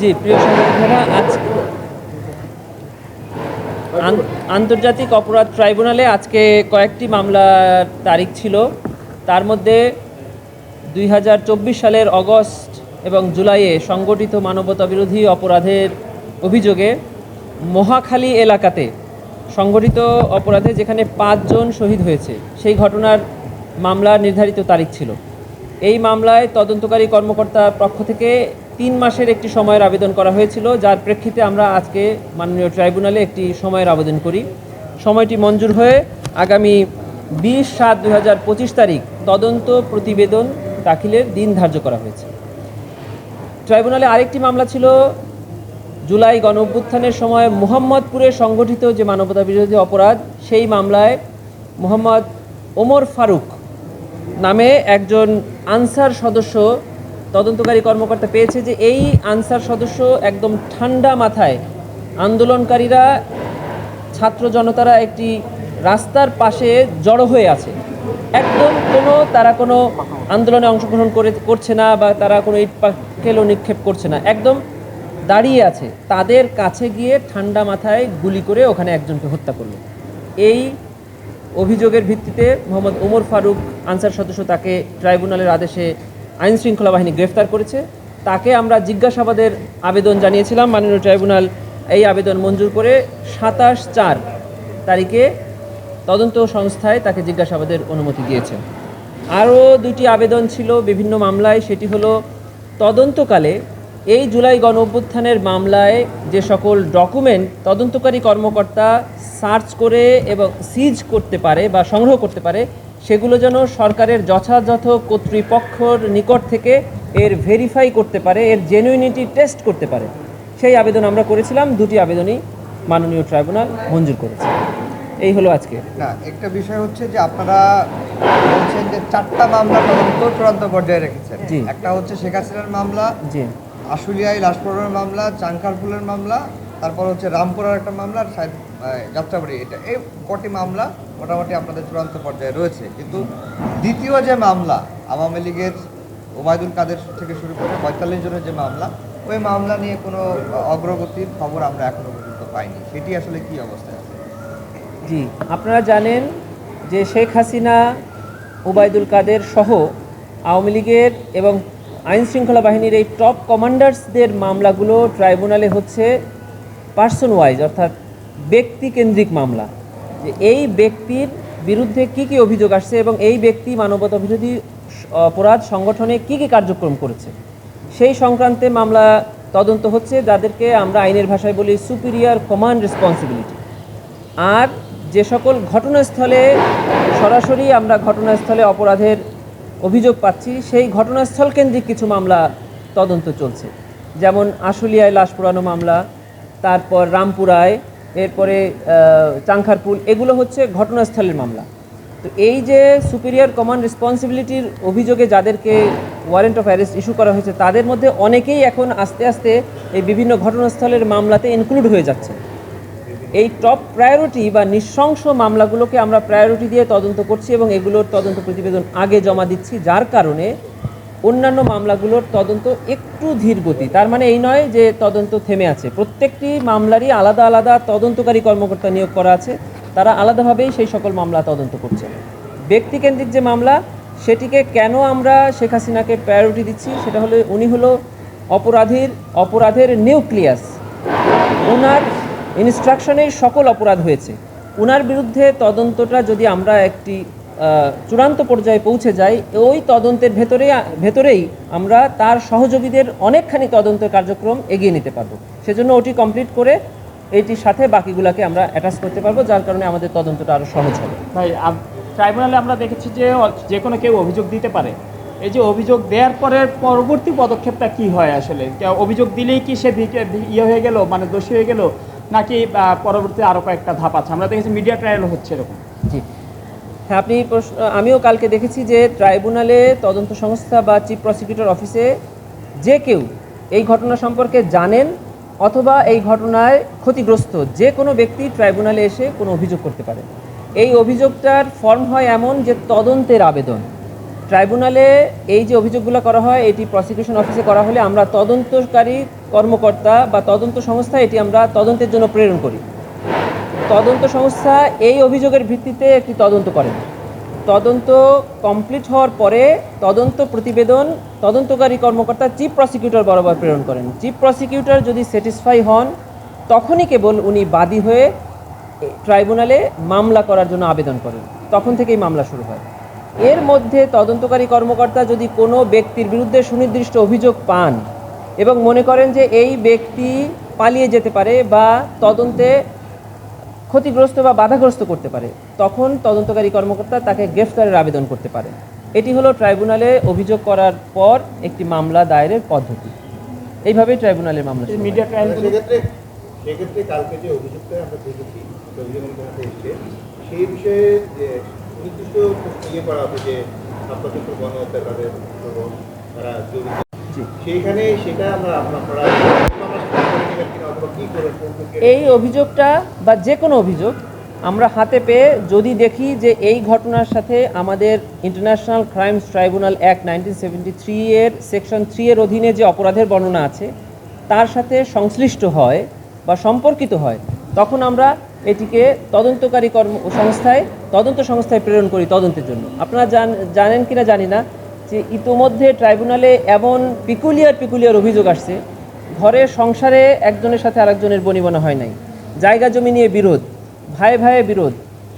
জি, প্রিয় সাংবাদিকেরা, আন্তর্জাতিক অপরাধ ট্রাইব্যুনালে আজকে কয়েকটি মামলার তারিখ ছিল। তার মধ্যে 2024 সালের অগস্ট এবং জুলাইয়ে সংগঠিত মানবতাবিরোধী অপরাধের অভিযোগে মহাখালী এলাকাতে সংগঠিত অপরাধে যেখানে 5 জন শহীদ হয়েছে সেই ঘটনার মামলার নির্ধারিত তারিখ ছিল। এই মামলায় তদন্তকারী কর্মকর্তার পক্ষ থেকে 3 মাসের একটি সময়ের আবেদন করা হয়েছিল, যার প্রেক্ষিতে আমরা আজকে মাননীয় ট্রাইব্যুনালে একটি সময়ের আবেদন করি। সময়টি মঞ্জুর হয়ে আগামী 20/7/2025 তারিখ তদন্ত প্রতিবেদন দাখিলের দিন ধার্য করা হয়েছে। ট্রাইব্যুনালে আরেকটি মামলা ছিল জুলাই গণঅভ্যুত্থানের সময় মোহাম্মদপুরে সংগঠিত যে মানবতাবিরোধী অপরাধ, সেই মামলায় মোহাম্মদ ওমর ফারুক নামে একজন আনসার সদস্য তদন্তকারী কর্মকর্তা পেয়েছে যে এই আনসার সদস্য একদম ঠান্ডা মাথায় আন্দোলনকারীরা ছাত্র জনতারা একটি রাস্তার পাশে জড়ো হয়ে আছে, একদম তারা কোনো আন্দোলনে অংশগ্রহণ করছে না বা তারা কোনো ইট পাটকেলও নিক্ষেপ করছে না, একদম দাঁড়িয়ে আছে। তাদের কাছে গিয়ে ঠান্ডা মাথায় গুলি করে ওখানে একজনকে হত্যা করলো। এই অভিযোগের ভিত্তিতে মোহাম্মদ ওমর ফারুক আনসার সদস্য, তাকে ট্রাইব্যুনালের আদেশে আইন শৃঙ্খলা বাহিনী গ্রেফতার করেছে। তাকে আমরা জিজ্ঞাসাবাদের আবেদন জানিয়েছিলাম। মাননীয় ট্রাইব্যুনাল এই আবেদন মঞ্জুর করে 27/4 তারিখে তদন্ত সংস্থায় তাকে জিজ্ঞাসাবাদের অনুমতি দিয়েছে। আরও 2টি আবেদন ছিল বিভিন্ন মামলায়। সেটি হলো তদন্তকালে এই জুলাই গণঅভ্যুত্থানের মামলায় যে সকল ডকুমেন্ট তদন্তকারী কর্মকর্তা সার্চ করে এবং সিজ করতে পারে বা সংগ্রহ করতে পারে, সেগুলো যেন সরকারের যথাযথ কর্তৃপক্ষর নিকট থেকে এর ভেরিফাই করতে পারে, এর জেনুইনিটি টেস্ট করতে পারে। সেই আবেদন আমরা করেছিলাম। 2টি আবেদনই মাননীয় ট্রাইব্যুনাল মঞ্জুর করেছে। এই হলো আজকে। না, একটা বিষয় হচ্ছে যে আপনারা বলছেন যে 4টা মামলা তদন্ত চূড়ান্ত পর্যায়ে রেখেছেন। একটা হচ্ছে শেখ হাসিনার মামলা, জি, আশুলিয়ায় লাশ পোড়ানোর মামলা, চাংখারপুলের মামলা, তারপর হচ্ছে রামপুরার একটা মামলা, আর যাত্রাবাড়ি। এই কটি মামলা মোটামুটি আপনাদের চূড়ান্ত পর্যায়ে রয়েছে। কিন্তু দ্বিতীয় যে মামলা আওয়ামী লীগের ওবায়দুল কাদের থেকে শুরু করে 45 জনের যে মামলা, ওই মামলা নিয়ে কোনো অগ্রগতির খবর আমরা এখনো পর্যন্ত পাইনি। সেটি আসলে কি অবস্থায় আছে? জি, আপনারা জানেন যে শেখ হাসিনা, ওবায়দুল কাদের সহ আওয়ামী লীগের এবং আইন শৃঙ্খলা বাহিনীর এই টপ কমান্ডার্সদের মামলাগুলো ট্রাইব্যুনালে হচ্ছে পার্সন ওয়াইজ, অর্থাৎ ব্যক্তিকেন্দ্রিক মামলা। যে এই ব্যক্তির বিরুদ্ধে কী কী অভিযোগ আসছে এবং এই ব্যক্তি মানবতাবিরোধী অপরাধ সংগঠনে কী কী কার্যক্রম করেছে, সেই সংক্রান্তে মামলা তদন্ত হচ্ছে, যাদেরকে আমরা আইনের ভাষায় বলি সুপিরিয়র কমান্ড রেসপন্সিবিলিটি। আর যে সকল ঘটনাস্থলে সরাসরি আমরা ঘটনাস্থলে অপরাধের অভিযোগ পাচ্ছি, সেই ঘটনাস্থল কেন্দ্রিক কিছু মামলা তদন্ত চলছে। যেমন আশুলিয়ায় লাশ পোড়ানো মামলা, তারপর রামপুরায়, এরপরে চাংখারপুল, এগুলো হচ্ছে ঘটনাস্থলের মামলা। তো এই যে সুপিরিয়র কমান্ড রেসপন্সিবিলিটির অভিযোগে যাদেরকে ওয়ারেন্ট অফ অ্যারেস্ট ইস্যু করা হয়েছে, তাদের মধ্যে অনেকেই এখন আস্তে আস্তে এই বিভিন্ন ঘটনাস্থলের মামলাতে ইনক্লুড হয়ে যাচ্ছে। এই টপ প্রায়োরিটি বা নৃশংস মামলাগুলোকে আমরা প্রায়োরিটি দিয়ে তদন্ত করছি এবং এগুলোর তদন্ত প্রতিবেদন আগে জমা দিচ্ছি, যার কারণে অন্যান্য মামলাগুলোর তদন্ত একটু ধীর গতি। তার মানে এই নয় যে তদন্ত থেমে আছে। প্রত্যেকটি মামলারই আলাদা আলাদা তদন্তকারী কর্মকর্তা নিয়োগ করা আছে, তারা আলাদাভাবেই সেই সকল মামলা তদন্ত করছে। ব্যক্তিকেন্দ্রিক যে মামলা, সেটিকে কেন আমরা শেখ হাসিনাকে প্রায়োরিটি দিচ্ছি, সেটা হলো উনি হলো অপরাধের নিউক্লিয়াস। ওনার ইনস্ট্রাকশনেই সকল অপরাধ হয়েছে। ওনার বিরুদ্ধে তদন্তটা যদি আমরা একটি চূড়ান্ত পর্যায়ে পৌঁছে যাই, ওই তদন্তের ভেতরেই আমরা তার সহযোগীদের অনেকখানি তদন্তের কার্যক্রম এগিয়ে নিতে পারবো। সেজন্য ওটি কমপ্লিট করে এইটির সাথে বাকিগুলোকে আমরা অ্যাটাচ করতে পারবো, যার কারণে আমাদের তদন্তটা আরও সহজ হবে। ভাই, ট্রাইব্যুনালে আমরা দেখেছি যে কোনো কেউ অভিযোগ দিতে পারে। এই যে অভিযোগ দেওয়ার পরে পরবর্তী পদক্ষেপটা কি হয় আসলে? অভিযোগ দিলেই কি সে হয়ে গেল, মানে দোষী হয়ে গেল, নাকি পরবর্তী আরও কয়েকটা ধাপ আছে? আমরা দেখেছি মিডিয়া ট্রায়াল হচ্ছে এরকম। জি হ্যাঁ, আমিও কালকে দেখেছি যে ট্রাইব্যুনালে তদন্ত সংস্থা বা চিফ প্রসিকিউটর অফিসে যে কেউ এই ঘটনা সম্পর্কে জানেন অথবা এই ঘটনায় ক্ষতিগ্রস্ত যে কোনো ব্যক্তি ট্রাইব্যুনালে এসে কোনো অভিযোগ করতে পারে। এই অভিযোগটার ফর্ম হয় এমন যে তদন্তের আবেদন। ট্রাইব্যুনালে এই যে অভিযোগগুলো করা হয় এটি প্রসিকিউশন অফিসে করা হলে আমরা তদন্তকারী কর্মকর্তা বা তদন্ত সংস্থা এটি আমরা তদন্তের জন্য প্রেরণ করি। তদন্ত সংস্থা এই অভিযোগের ভিত্তিতে একটি তদন্ত করেন। তদন্ত কমপ্লিট হওয়ার পরে তদন্ত প্রতিবেদন তদন্তকারী কর্মকর্তা চিফ প্রসিকিউটর বরাবর প্রেরণ করেন। চিফ প্রসিকিউটর যদি স্যাটিসফাই হন তখনই কেবল উনি বাদী হয়ে ট্রাইব্যুনালে মামলা করার জন্য আবেদন করেন, তখন থেকেই মামলা শুরু হয়। এর মধ্যে তদন্তকারী কর্মকর্তা যদি কোনো ব্যক্তির বিরুদ্ধে সুনির্দিষ্ট অভিযোগ পান এবং মনে করেন যে এই ব্যক্তি পালিয়ে যেতে পারে বা তদন্তে ক্ষতিগ্রস্ত বা বাধাগ্রস্ত করতে পারে, তখন তদন্তকারী কর্মকর্তা তাকে গ্রেফতারের আবেদন করতে পারে। এটি হলো ট্রাইব্যুনালে অভিযোগ করার পর একটি মামলা দায়েরের পদ্ধতি। এইভাবেই ট্রাইব্যুনালের মামলা শুরু হয়। মিডিয়া ট্রায়াল সেক্ষেত্রে কালকে যে অভিযোগটা আমরা দেখেছি, অভিযোগ আমাদের এসছে, সেই বিষয়ে যে নির্দিষ্ট ইয়ে করা হবে যে ছাত্রছাত্র গণহত্যাকারীদের তারা জড়িত, সেইখানে সেটা আমরা আপনারা কি করে এই অভিযোগটা বা যে কোনো অভিযোগ আমরা হাতে পেয়ে যদি দেখি যে এই ঘটনার সাথে আমাদের ইন্টারন্যাশনাল ক্রাইমস ট্রাইব্যুনাল অ্যাক্ট 1973 এর সেকশন 3 এর অধীনে যে অপরাধের বর্ণনা আছে তার সাথে সংশ্লিষ্ট হয় বা সম্পর্কিত হয়, তখন আমরা এটিকে তদন্তকারী তদন্ত সংস্থায় প্রেরণ করি তদন্তের জন্য। আপনারা জানেন কিনা জানি না যে ইতোমধ্যে ট্রাইব্যুনালে এমন পিকুলিয়ার অভিযোগ আসছে, ঘরের সংসারে একজনের সাথে আরেকজনের বনিবনা হয় নাই, জায়গা জমি নিয়ে বিরোধ, ভাইয়ে বিরোধ,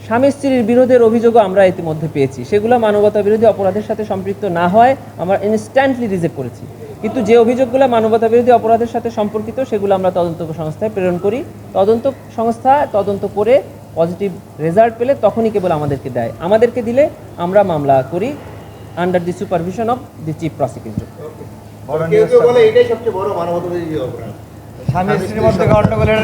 স্বামী স্ত্রীর বিরোধের অভিযোগও আমরা ইতিমধ্যে পেয়েছি। সেগুলো মানবতা বিরোধী অপরাধের সাথে সম্পৃক্ত না হয় আমরা ইনস্ট্যান্টলি রিজেক্ট করেছি। কিন্তু যে অভিযোগগুলো মানবতা বিরোধী অপরাধের সাথে সম্পর্কিত সেগুলো আমরা তদন্ত সংস্থায় প্রেরণ করি। তদন্ত সংস্থা তদন্ত করে পজিটিভ রেজাল্ট পেলে তখনই কেবল আমাদেরকে দেয়। আমাদেরকে দিলে আমরা মামলা করি under the supervision of the chief prosecutor. কেউ কেউ বলে এটাই সবচেয়ে বড় মানবতাবিরোধী অপরাধ। স্বামী স্ত্রীর মধ্যে গন্ডগোলের